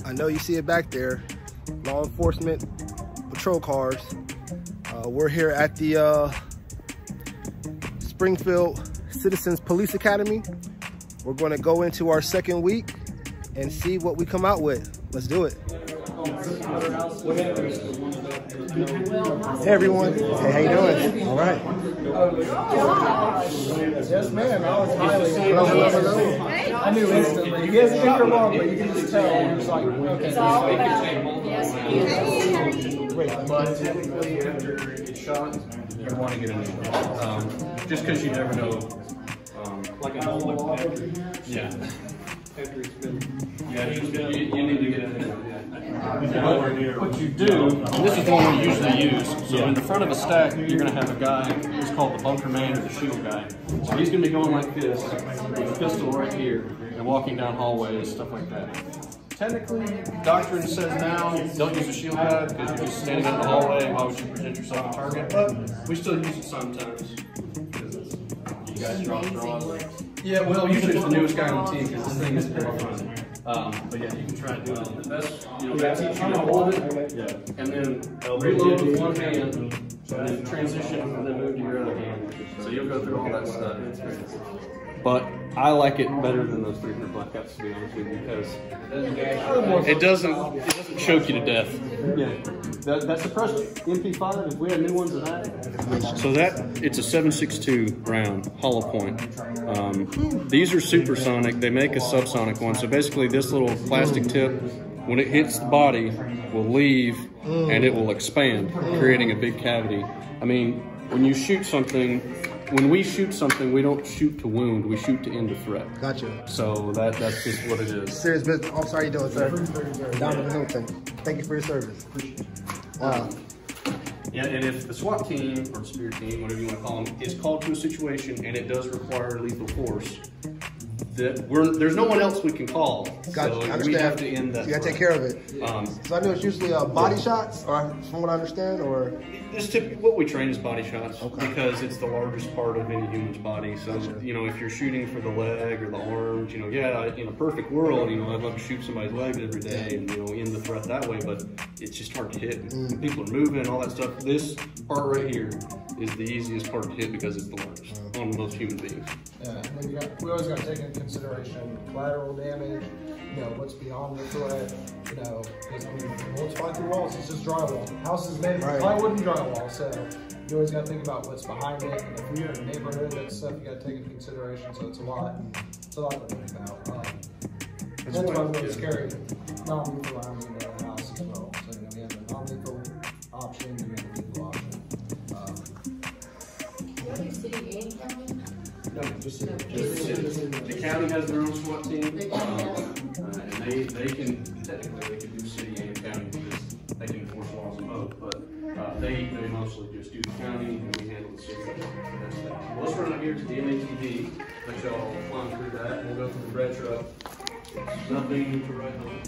I know you see it back there. Law enforcement patrol cars. We're here at the Springfield Citizens Police Academy. We're going to go into our second week and see what we come out with. Let's do it. Hey everyone. Hey, how you doing? All right. Yes, ma'am. I was highly. I knew instantly. He hasn't been here long, but you can just tell. He was like, okay. But typically, after it's shot, you want to get a new one. Just because you never know. Like a normal one. Yeah. After it's been. Yeah, you need to get a new one. What you do, and this is the one we usually use. So in the front of a stack, you're going to have a guy who's called the bunker man or the shield guy. So he's going to be going like this with a pistol right here and walking down hallways, stuff like that. Technically, doctrine says now don't use a shield guy because you're just standing in the hallway. Why would you present yourself a target? But we still use it sometimes. You guys draw. Yeah, well, usually it's the newest guy on the team because this thing is pretty fun. But yeah, you can try and do it. The best, they teach you to hold it, and then reload with one hand, and then transition, and then move to your other hand. So you'll go through all that stuff. But I like it better than those 300 black caps, to be honest with you, because it doesn't choke you to death. Yeah, that's the pressure. MP5. If we had new ones of that. So it's a 7.62 round hollow point. These are supersonic. They make a subsonic one. So basically, this little plastic tip, when it hits the body, will leave and it will expand, creating a big cavity. I mean, when you shoot something. When we shoot something, we don't shoot to wound, we shoot to end a threat. Gotcha. So that's just what it is. Serious business. Oh, sorry you doing, sir. Dominic Hylton. Thank you for your service. Wow. Yeah, and if the SWAT team, or spirit team, whatever you want to call them, is called to a situation and it does require lethal force, there's no one else we can call. Gotcha. So we have to end that. You gotta take care of it. So I know it's usually body shots, or from what I understand, or it's typically what we train is body shots because it's the largest part of any human's body. So if you're shooting for the leg or the arms, yeah, in a perfect world, I'd love to shoot somebody's legs every day and end the threat that way. But it's just hard to hit. People are moving, all that stuff. This part right here is the easiest part to hit because it's the largest on most human beings. Yeah, and we always got to take into consideration collateral damage, what's beyond the threat, because what's flying through walls, it's just drywall. House is made of plywood and drywall, so you always got to think about what's behind it, and if you're in a neighborhood, that's stuff you got to take into consideration, so it's a lot to think about. That's why it's really scary, non-lethal rounds in the house as well, so we have a non-lethal option, and we have a lethal option. No, just the county has their own SWAT team, and they can do city and county because they can enforce laws in both. But they mostly just do the county, and we handle the city. Well, let's run out here to the MATV. Let y'all climb through that. We'll go through the red truck. Nothing to write home.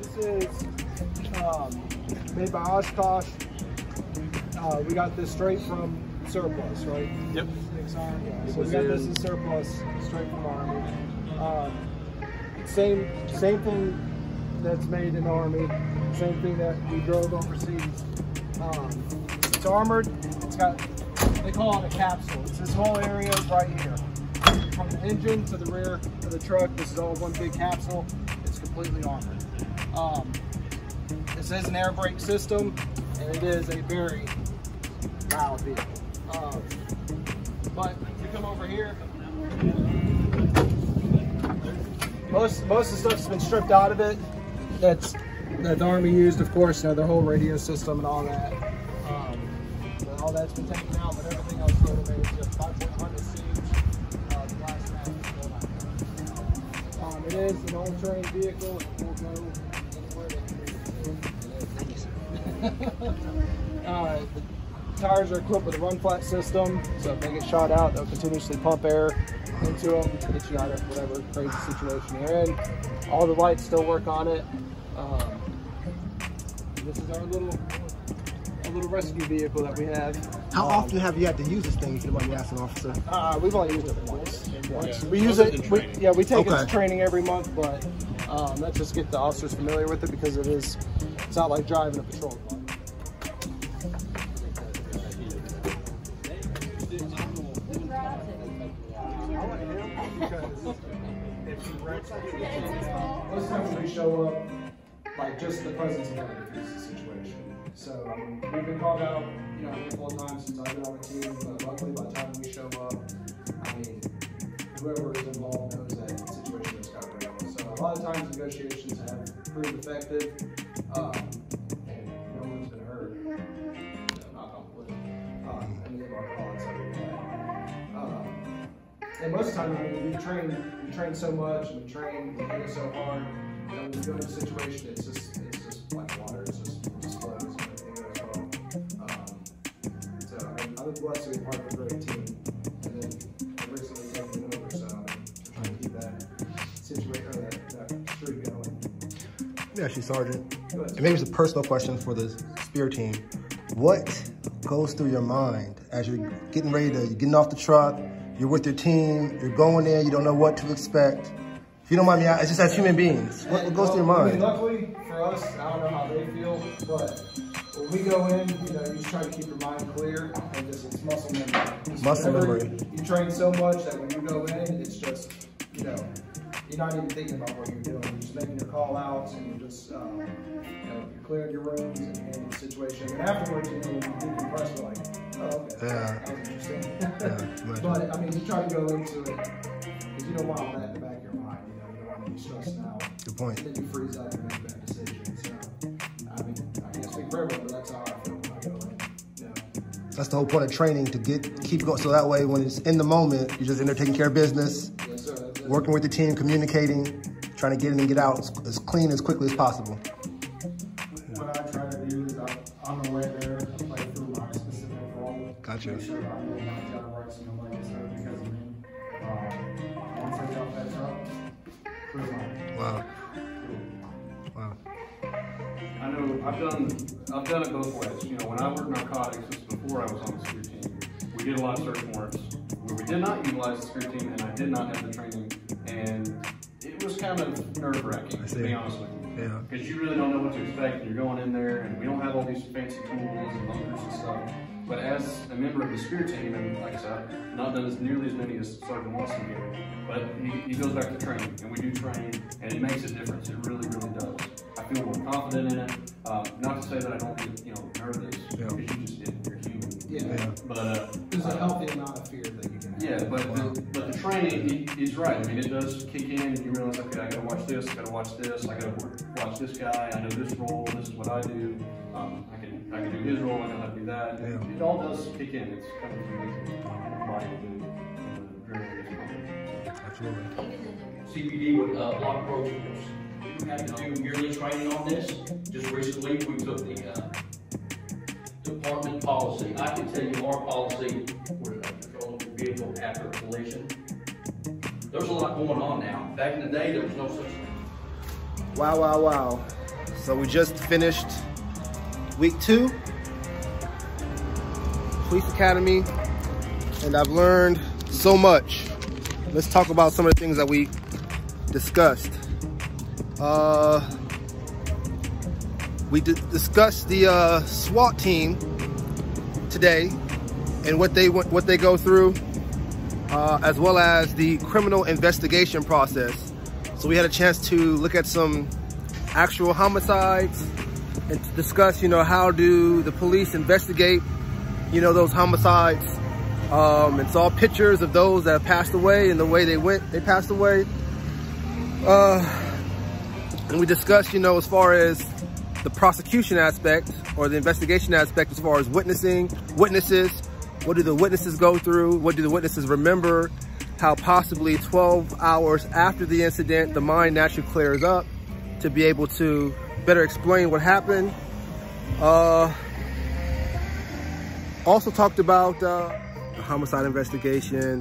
This is made by Oshkosh. We got this straight from surplus, right? Yep. So we got this in surplus straight from Army. Same thing that's made in Army. Same thing that we drove overseas. It's armored. It's got, they call it a capsule. It's this whole area right here. From the engine to the rear of the truck, this is all one big capsule. It's completely armored. This is an air brake system, and it is a very loud vehicle. But if you come over here, most of the stuff's been stripped out of it. That the Army used, of course, their whole radio system and all that. All that's been taken out, but everything else still remains. Just 5.1 seats. The glass mat is still out there. It is an all-terrain vehicle. It will go anywhere that the tires are equipped with a run-flat system, so if they get shot out, they'll continuously pump air into them to get you out of whatever crazy situation you're in. All the lights still work on it. This is our little rescue vehicle that we have. How often have you had to use this thing, if you don't mind me asking, officer? We've only used it once. We use it, we take it to training every month, but let's just get the officers familiar with it because it's not like driving a patrol car. Most times we show up, like just the presence of that is the situation. So we've been called out, a handful of times since I've been on the team, but luckily by the time we show up, whoever is involved knows that the situation is covered. So a lot of times negotiations have proved effective, and no one's been hurt. Knock on wood. Any of our calls have been bad. And most of the time, we train so much, and we hit it so hard, that when we go into a situation, it's just like water, it just flows and everything goes well. So I'm blessed to be part of a great team, and then I've recently taken it over, so I'm trying to keep that situation, or that streak going. Let me ask you, Sergeant, and maybe it's a personal question for the SPEAR team. What goes through your mind as you're getting ready to, you're getting off the truck, you're with your team, you're going in, you don't know what to expect? If you don't mind me, it's just as human beings. What goes through your mind? Luckily for us, I don't know how they feel, but when we go in, you just try to keep your mind clear, and it's muscle memory. Muscle memory. You train so much that when you go in, it's just, you're not even thinking about what you're doing. You're just making your call outs, and you're just, you're clearing your rooms and handling the situation. And afterwards, when you decompress, we're like, oh, okay, that was interesting. But you try to go into it because you don't want all that in the back of your mind. You don't want to be stressed out. Good point. And then you freeze up and make bad decisions. So, I can't speak for everyone, but that's how I feel when I go in. That's the whole point of training, to keep going. So that way, when it's in the moment, you're just in there taking care of business, yes, sir, working with the team, communicating, trying to get in and get out as clean as quickly as possible. What I try to do is on the way there, I play through my specific role. Gotcha. Make sure I know my job rights and nobody gets hurt because of me. Once I get off that truck, clear mine. Wow. Wow. I know I've done it both ways. When I worked narcotics, this was before I was on the SPEAR team, we did a lot of search warrants where we did not utilize the SPEAR team, and I did not have the training, and it was kind of nerve-wracking, to be honest with you. Yeah. Because you really don't know what to expect, and you're going in there, and we don't have all these fancy tools and bunkers and stuff. But as a member of the SPEAR team, and like I said, I've not done nearly as many as Sergeant Watson did, but he goes back to training, and we do train, and it makes a difference. It really, really does. I feel more confident in it. Not to say that I don't get, nervous, because you're human. Yeah. But there's a healthy amount of fear that you can have. yeah, but the training, he's right. It does kick in, and you realize, okay, I gotta watch this, I gotta watch this, I gotta watch this guy, I know this role, this is what I do. I can do his role, I know how to do that. Yeah. It all does kick in. It's kind of amazing body to do. Absolutely. CPD would block approaches. You have to do yearly training on this. Just recently, we took the department policy. I can tell you our policy was control of the vehicle after a collision. There's a lot going on now. Back in the day, there was no such thing. Wow, wow, wow. So we just finished week 2, Police Academy, and I've learned so much. Let's talk about some of the things that we discussed. We discussed the SWAT team today and what they go through, as well as the criminal investigation process. So we had a chance to look at some actual homicides and to discuss, how do the police investigate, those homicides. It's all pictures of those that have passed away and the way they passed away. And we discussed, as far as the prosecution aspect or the investigation aspect, as far as witnesses, what do the witnesses go through? What do the witnesses remember? How possibly 12 hours after the incident, the mind naturally clears up to be able to better explain what happened. Also talked about the homicide investigation,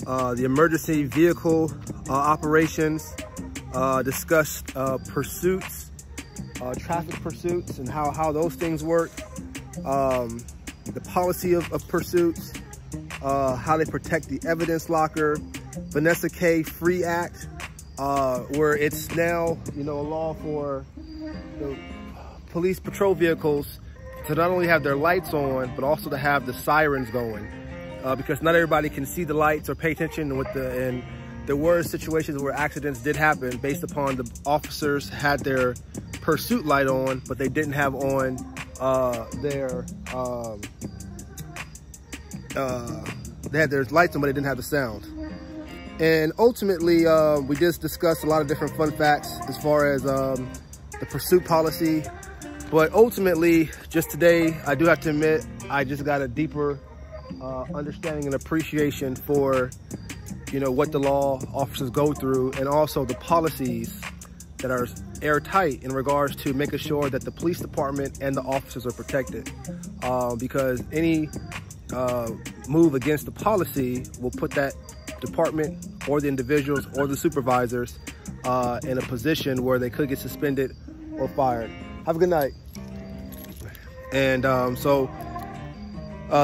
the emergency vehicle operations, discussed pursuits, traffic pursuits, and how those things work. the policy of pursuits, how they protect the evidence locker, Vanessa K. Free Act, where it's now, you know, a law for the police patrol vehicles to not only have their lights on, but also to have the sirens going, because not everybody can see the lights or pay attention and there were situations where accidents did happen based upon the officers had their pursuit light on, but they didn't have on they had their lights on, but they didn't have the sound. And ultimately, we just discussed a lot of different fun facts as far as the pursuit policy. But ultimately, just today, I do have to admit, I just got a deeper understanding and appreciation for, you know, what the law officers go through, and also the policies that are airtight in regards to making sure that the police department and the officers are protected. Because any move against the policy will put that department or the individuals or the supervisors in a position where they could get suspended or fired. Have a good night. And so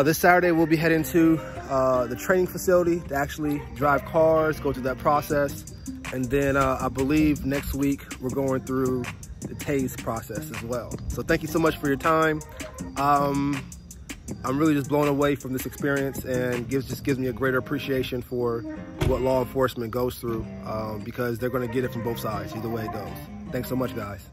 this Saturday we'll be heading to the training facility to actually drive cars, go through that process. And then I believe next week we're going through the TASE process as well. So thank you so much for your time. I'm really just blown away from this experience, and just gives me a greater appreciation for what law enforcement goes through, because they're going to get it from both sides, either way it goes. Thanks so much, guys.